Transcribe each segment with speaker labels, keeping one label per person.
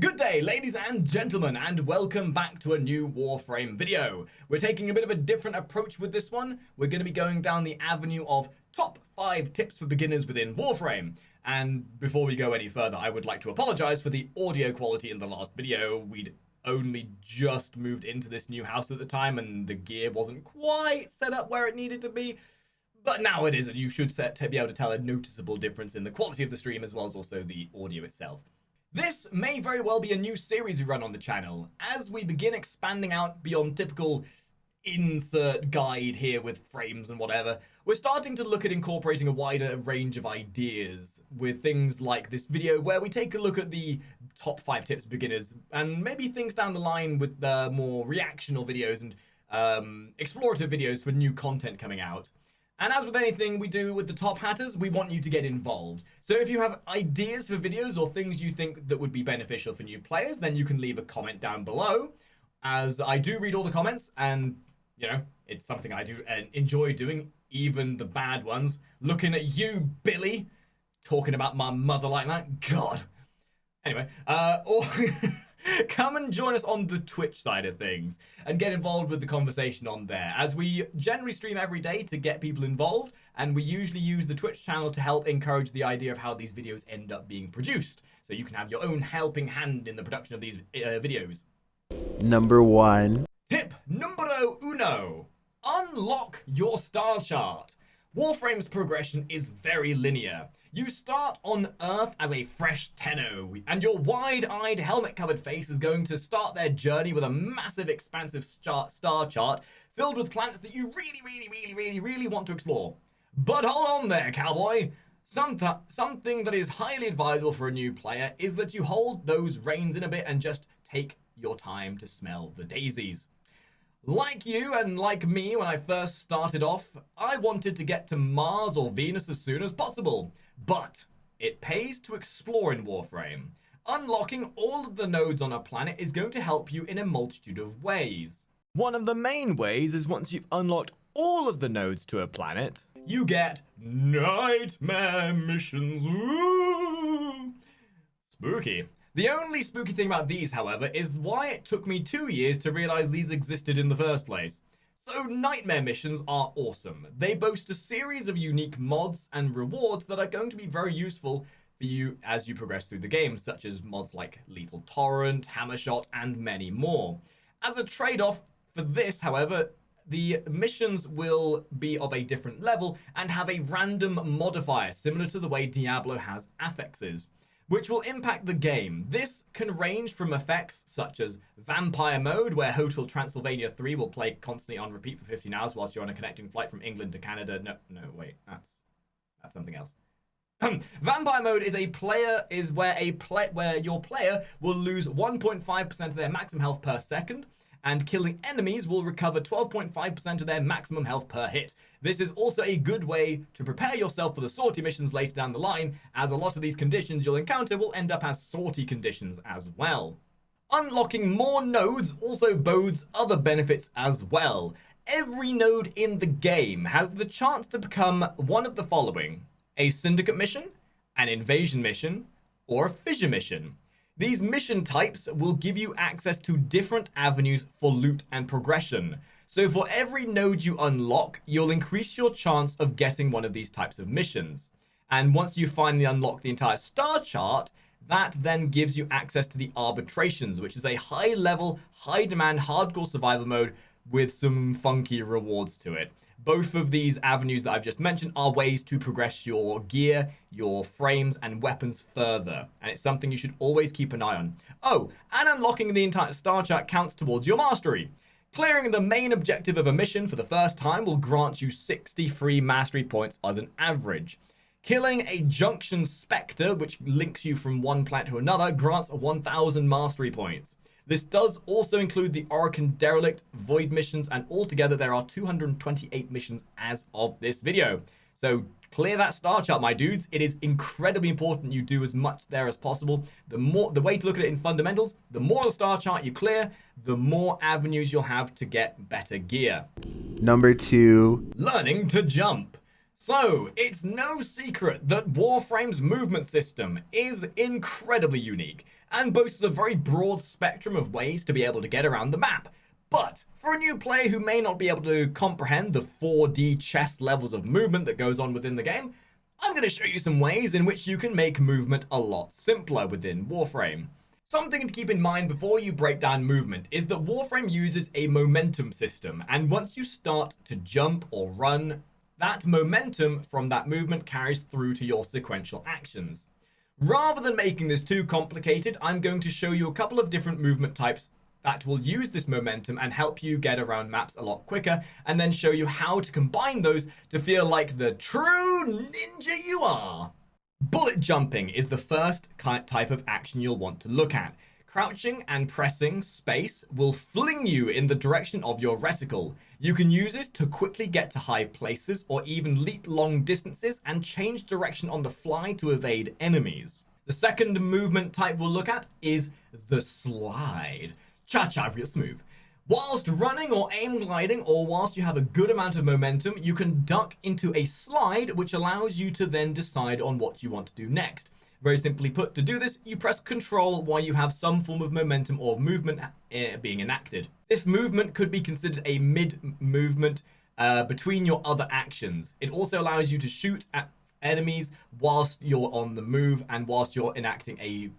Speaker 1: Good day, ladies and gentlemen, and welcome back to a new Warframe video. We're taking a bit of a different approach with this one. We're going to be going down the avenue of top 5 tips for beginners within Warframe. And before we go any further, I would like to apologize for the audio quality in the last video. We'd only just moved into this new house at the time, and the gear wasn't quite set up where it needed to be. But now it is, and you should be able to tell a noticeable difference in the quality of the stream as well as also the audio itself. This may very well be a new series we run on the channel, as we begin expanding out beyond typical insert guide here with frames and whatever. We're starting to look at incorporating a wider range of ideas with things like this video where we take a look at the top 5 tips for beginners and maybe things down the line with the more reactional videos and explorative videos for new content coming out. And as with anything we do with the Top Hatters, we want you to get involved. So if you have ideas for videos or things you think that would be beneficial for new players, then you can leave a comment down below, as I do read all the comments, and, you know, it's something I do enjoy doing, even the bad ones. Looking at you, Billy, talking about my mother like that. God. Anyway, or come and join us on the Twitch side of things and get involved with the conversation on there, as we generally stream every day to get people involved, and we usually use the Twitch channel to help encourage the idea of how these videos end up being produced, so you can have your own helping hand in the production of these videos.
Speaker 2: Number 1.
Speaker 1: Tip numero uno. Unlock your star chart. Warframe's progression is very linear. You start on Earth as a fresh Tenno, and your wide-eyed, helmet-covered face is going to start their journey with a massive, expansive star chart filled with planets that you really want to explore. But hold on there, cowboy. Something that is highly advisable for a new player is that you hold those reins in a bit and just take your time to smell the daisies. Like you and like me when I first started off, I wanted to get to Mars or Venus as soon as possible. But it pays to explore in Warframe. Unlocking all of the nodes on a planet is going to help you in a multitude of ways. One of the main ways is once you've unlocked all of the nodes to a planet, you get nightmare missions. Ooh. Spooky. The only spooky thing about these, however, is why it took me 2 years to realize these existed in the first place. So nightmare missions are awesome. They boast a series of unique mods and rewards that are going to be very useful for you as you progress through the game, such as mods like Lethal Torrent, Hammershot, and many more. As a trade-off for this, however, the missions will be of a different level and have a random modifier, similar to the way Diablo has affixes, which will impact the game. This can range from effects such as Vampire Mode, where Hotel Transylvania 3 will play constantly on repeat for 15 hours whilst you're on a connecting flight from England to Canada. No, wait, that's something else. Vampire Mode is where your player will lose 1.5% of their maximum health per second, and killing enemies will recover 12.5% of their maximum health per hit. This is also a good way to prepare yourself for the sortie missions later down the line, as a lot of these conditions you'll encounter will end up as sortie conditions as well. Unlocking more nodes also bodes other benefits as well. Every node in the game has the chance to become one of the following: a syndicate mission, an invasion mission, or a fissure mission. These mission types will give you access to different avenues for loot and progression. So for every node you unlock, you'll increase your chance of getting one of these types of missions. And once you finally unlock the entire star chart, that then gives you access to the arbitrations, which is a high-level, high-demand, hardcore survival mode with some funky rewards to it. Both of these avenues that I've just mentioned are ways to progress your gear, your frames, and weapons further. And it's something you should always keep an eye on. Oh, and unlocking the entire star chart counts towards your mastery. Clearing the main objective of a mission for the first time will grant you 63 mastery points as an average. Killing a Junction Spectre, which links you from one planet to another, grants 1,000 mastery points. This does also include the Orokin Derelict, Void missions, and altogether there are 228 missions as of this video. So clear that star chart, my dudes. It is incredibly important you do as much there as possible. The way to look at it in fundamentals, the more the star chart you clear, the more avenues you'll have to get better gear.
Speaker 2: Number 2.
Speaker 1: Learning to jump. So, it's no secret that Warframe's movement system is incredibly unique and boasts a very broad spectrum of ways to be able to get around the map. But for a new player who may not be able to comprehend the 4D chess levels of movement that goes on within the game, I'm going to show you some ways in which you can make movement a lot simpler within Warframe. Something to keep in mind before you break down movement is that Warframe uses a momentum system, and once you start to jump or run, that momentum from that movement carries through to your sequential actions. Rather than making this too complicated, I'm going to show you a couple of different movement types that will use this momentum and help you get around maps a lot quicker, and then show you how to combine those to feel like the true ninja you are. Bullet jumping is the first type of action you'll want to look at. Crouching and pressing space will fling you in the direction of your reticle. You can use this to quickly get to high places or even leap long distances and change direction on the fly to evade enemies. The second movement type we'll look at is the slide. Cha-cha real smooth. Whilst running or aim gliding, or whilst you have a good amount of momentum, you can duck into a slide, which allows you to then decide on what you want to do next. Very simply put, to do this, you press Control while you have some form of momentum or movement being enacted. This movement could be considered a mid-movement between your other actions. It also allows you to shoot at enemies whilst you're on the move and whilst you're enacting a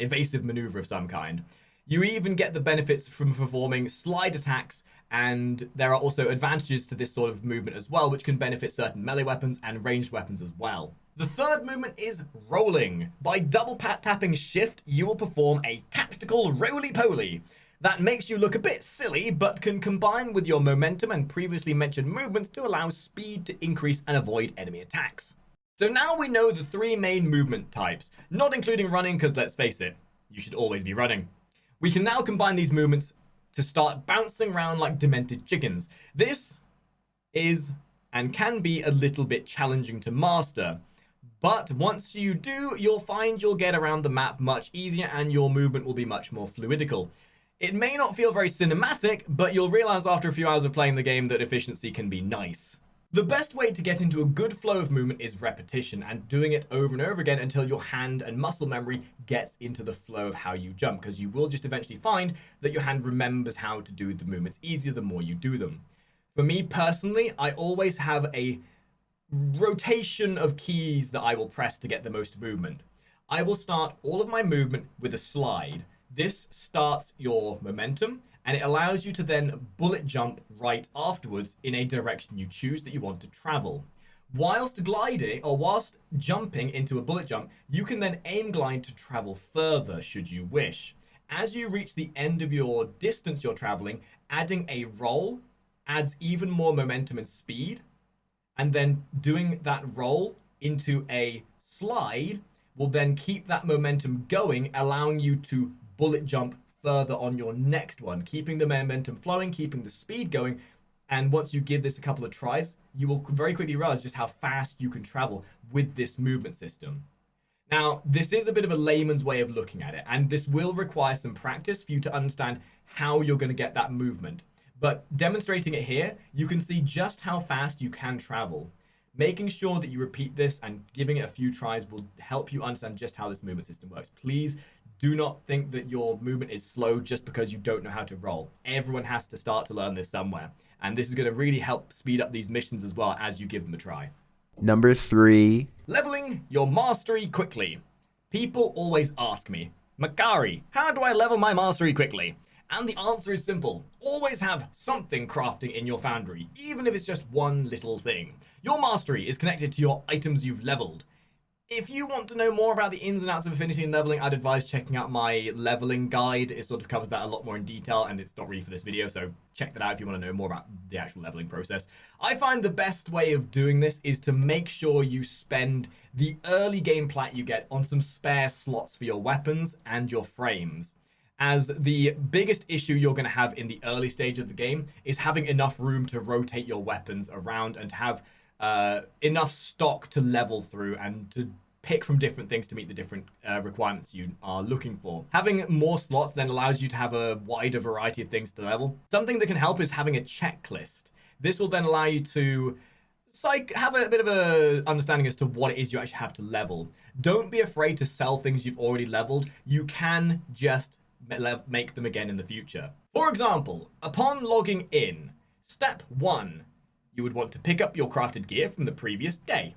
Speaker 1: evasive maneuver of some kind. You even get the benefits from performing slide attacks, and there are also advantages to this sort of movement as well, which can benefit certain melee weapons and ranged weapons as well. The third movement is rolling. By double tapping shift, you will perform a tactical roly-poly that makes you look a bit silly, but can combine with your momentum and previously mentioned movements to allow speed to increase and avoid enemy attacks. So now we know the three main movement types, not including running, because let's face it, you should always be running. We can now combine these movements to start bouncing around like demented chickens. This is and can be a little bit challenging to master, but once you do, you'll find you'll get around the map much easier and your movement will be much more fluidical. It may not feel very cinematic, but you'll realize after a few hours of playing the game that efficiency can be nice. The best way to get into a good flow of movement is repetition and doing it over and over again until your hand and muscle memory gets into the flow of how you jump, because you will just eventually find that your hand remembers how to do the movements easier the more you do them. For me personally, I always have a rotation of keys that I will press to get the most movement. I will start all of my movement with a slide. This starts your momentum, and it allows you to then bullet jump right afterwards in a direction you choose that you want to travel. Whilst gliding, or whilst jumping into a bullet jump, you can then aim glide to travel further should you wish. As you reach the end of your distance you're traveling, adding a roll adds even more momentum and speed, and then doing that roll into a slide will then keep that momentum going, allowing you to bullet jump further on your next one, keeping the momentum flowing, keeping the speed going. And once you give this a couple of tries, you will very quickly realize just how fast you can travel with this movement system. Now, this is a bit of a layman's way of looking at it, and this will require some practice for you to understand how you're going to get that movement. But demonstrating it here, you can see just how fast you can travel. Making sure that you repeat this and giving it a few tries will help you understand just how this movement system works. Please do not think that your movement is slow just because you don't know how to roll. Everyone has to start to learn this somewhere. And this is going to really help speed up these missions as well as you give them a try.
Speaker 2: Number 3.
Speaker 1: Leveling your mastery quickly. People always ask me, Makari, how do I level my mastery quickly? And the answer is simple. Always have something crafting in your foundry, even if it's just one little thing. Your mastery is connected to your items you've leveled. If you want to know more about the ins and outs of affinity and leveling, I'd advise checking out my leveling guide. It sort of covers that a lot more in detail, and it's not really for this video, so check that out if you want to know more about the actual leveling process. I find the best way of doing this is to make sure you spend the early game plat you get on some spare slots for your weapons and your frames, as the biggest issue you're going to have in the early stage of the game is having enough room to rotate your weapons around and to have enough stock to level through and to pick from different things to meet the different requirements you are looking for. Having more slots then allows you to have a wider variety of things to level. Something that can help is having a checklist. This will then allow you to have a bit of a understanding as to what it is you actually have to level. Don't be afraid to sell things you've already leveled. You can just make them again in the future. For example, upon logging in, step 1, you would want to pick up your crafted gear from the previous day.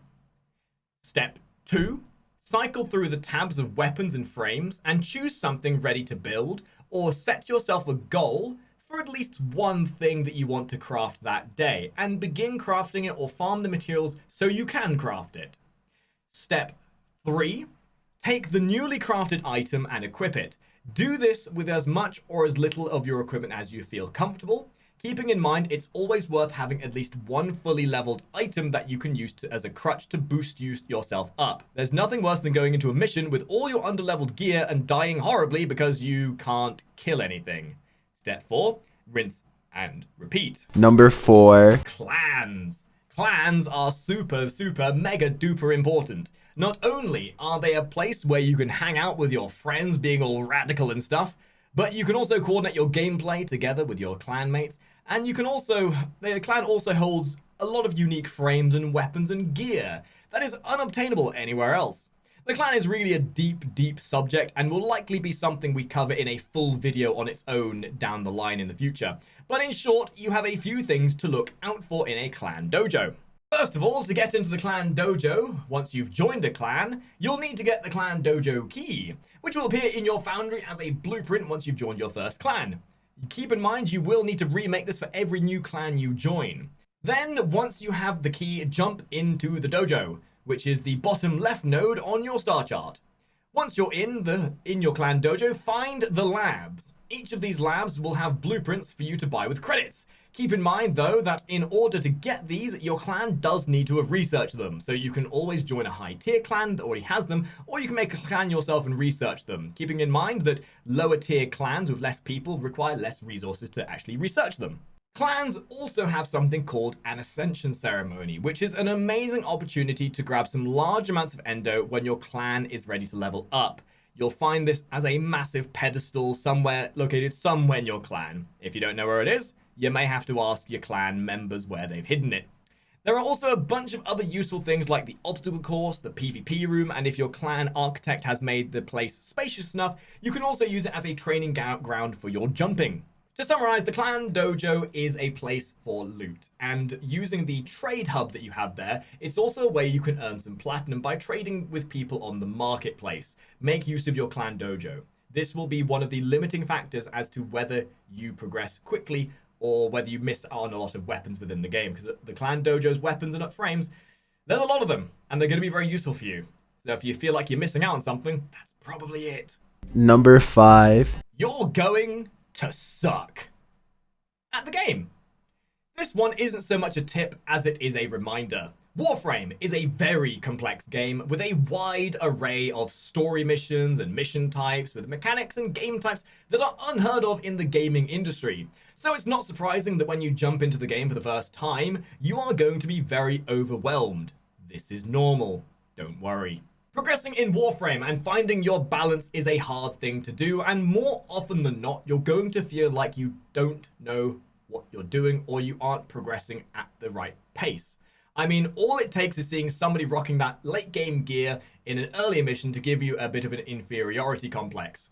Speaker 1: Step 2, cycle through the tabs of weapons and frames and choose something ready to build, or set yourself a goal for at least one thing that you want to craft that day, and begin crafting it or farm the materials so you can craft it. Step 3, take the newly crafted item and equip it. Do this with as much or as little of your equipment as you feel comfortable, keeping in mind it's always worth having at least one fully leveled item that you can use as a crutch to boost yourself up. There's nothing worse than going into a mission with all your underleveled gear and dying horribly because you can't kill anything. Step 4, rinse and repeat.
Speaker 2: Number 4.
Speaker 1: Clans. Clans are super mega duper important. Not only are they a place where you can hang out with your friends being all radical and stuff, but you can also coordinate your gameplay together with your clanmates, and the clan also holds a lot of unique frames and weapons and gear that is unobtainable anywhere else. The clan is really a deep subject and will likely be something we cover in a full video on its own down the line in the future. But in short, you have a few things to look out for in a clan dojo. First of all, to get into the clan dojo, once you've joined a clan, you'll need to get the clan dojo key, which will appear in your foundry as a blueprint once you've joined your first clan. Keep in mind you will need to remake this for every new clan you join. Then, once you have the key, jump into the dojo, which is the bottom left node on your star chart. Once you're in your clan dojo, find the labs. Each of these labs will have blueprints for you to buy with credits. Keep in mind though that in order to get these, your clan does need to have researched them, so you can always join a high tier clan that already has them, or you can make a clan yourself and research them, keeping in mind that lower tier clans with less people require less resources to actually research them. Clans also have something called an ascension ceremony, which is an amazing opportunity to grab some large amounts of endo when your clan is ready to level up. You'll find this as a massive pedestal located somewhere in your clan. If you don't know where it is, you may have to ask your clan members where they've hidden it. There are also a bunch of other useful things like the obstacle course, the PvP room, and if your clan architect has made the place spacious enough, you can also use it as a training ground for your jumping. To summarize, the clan dojo is a place for loot, and using the trade hub that you have there, it's also a way you can earn some platinum by trading with people on the marketplace. Make use of your clan dojo. This will be one of the limiting factors as to whether you progress quickly or whether you miss out on a lot of weapons within the game, because the clan dojo's weapons and frames, there's a lot of them, and they're going to be very useful for you. So if you feel like you're missing out on something, that's probably it.
Speaker 2: Number 5.
Speaker 1: You're going to suck at the game. This one isn't so much a tip as it is a reminder. Warframe is a very complex game with a wide array of story missions and mission types with mechanics and game types that are unheard of in the gaming industry. So it's not surprising that when you jump into the game for the first time, you are going to be very overwhelmed. This is normal. Don't worry. Progressing in Warframe and finding your balance is a hard thing to do, and more often than not, you're going to feel like you don't know what you're doing or you aren't progressing at the right pace. I mean, all it takes is seeing somebody rocking that late game gear in an earlier mission to give you a bit of an inferiority complex.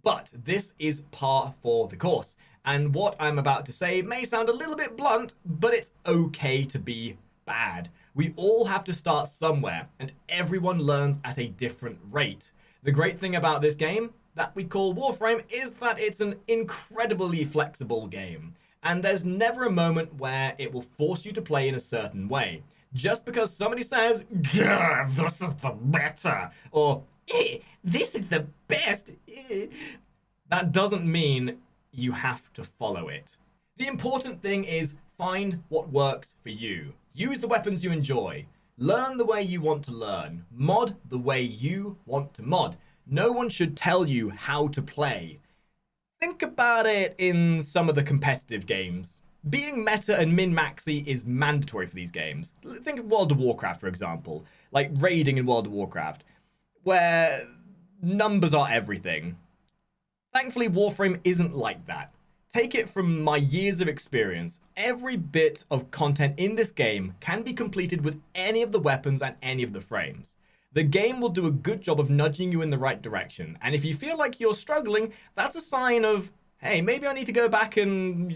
Speaker 1: But this is par for the course, and what I'm about to say may sound a little bit blunt, but it's okay to be bad. We all have to start somewhere, and everyone learns at a different rate. The great thing about this game that we call Warframe is that it's an incredibly flexible game, and there's never a moment where it will force you to play in a certain way. Just because somebody says, "Grr, this is the better," or "this is the best," that doesn't mean you have to follow it. The important thing is find what works for you. Use the weapons you enjoy. Learn the way you want to learn. Mod the way you want to mod. No one should tell you how to play. Think about it in some of the competitive games. Being meta and min-maxy is mandatory for these games. Think of World of Warcraft, for example. Like raiding in World of Warcraft, where numbers are everything. Thankfully, Warframe isn't like that. take it from my years of experience, every bit of content in this game can be completed with any of the weapons and any of the frames. The game will do a good job of nudging you in the right direction, and if you feel like you're struggling, that's a sign of, hey, maybe I need to go back and,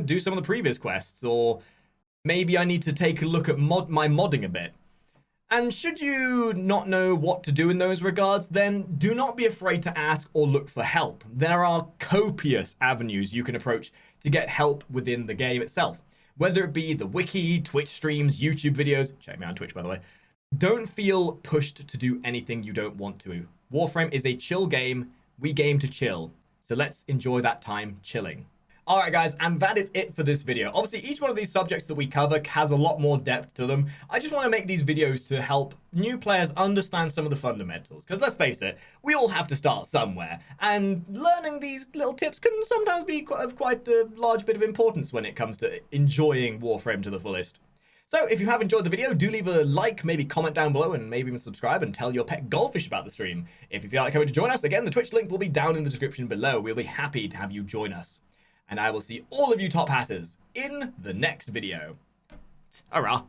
Speaker 1: do some of the previous quests, or maybe I need to take a look at my modding a bit. And should you not know what to do in those regards, then do not be afraid to ask or look for help. There are copious avenues you can approach to get help within the game itself. Whether it be the wiki, Twitch streams, YouTube videos, check me out on Twitch by the way. Don't feel pushed to do anything you don't want to. Warframe is a chill game. We game to chill. So let's enjoy that time chilling. Alright guys, and that is it for this video. Obviously, each one of these subjects that we cover has a lot more depth to them. I just want to make these videos to help new players understand some of the fundamentals. Because let's face it, we all have to start somewhere. And learning these little tips can sometimes be of quite a large bit of importance when it comes to enjoying Warframe to the fullest. So if you have enjoyed the video, do leave a like, maybe comment down below, and maybe even subscribe and tell your pet goldfish about the stream. If you feel like coming to join us, again, the Twitch link will be down in the description below. We'll be happy to have you join us. And I will see all of you top hatters in the next video. Ta-ra!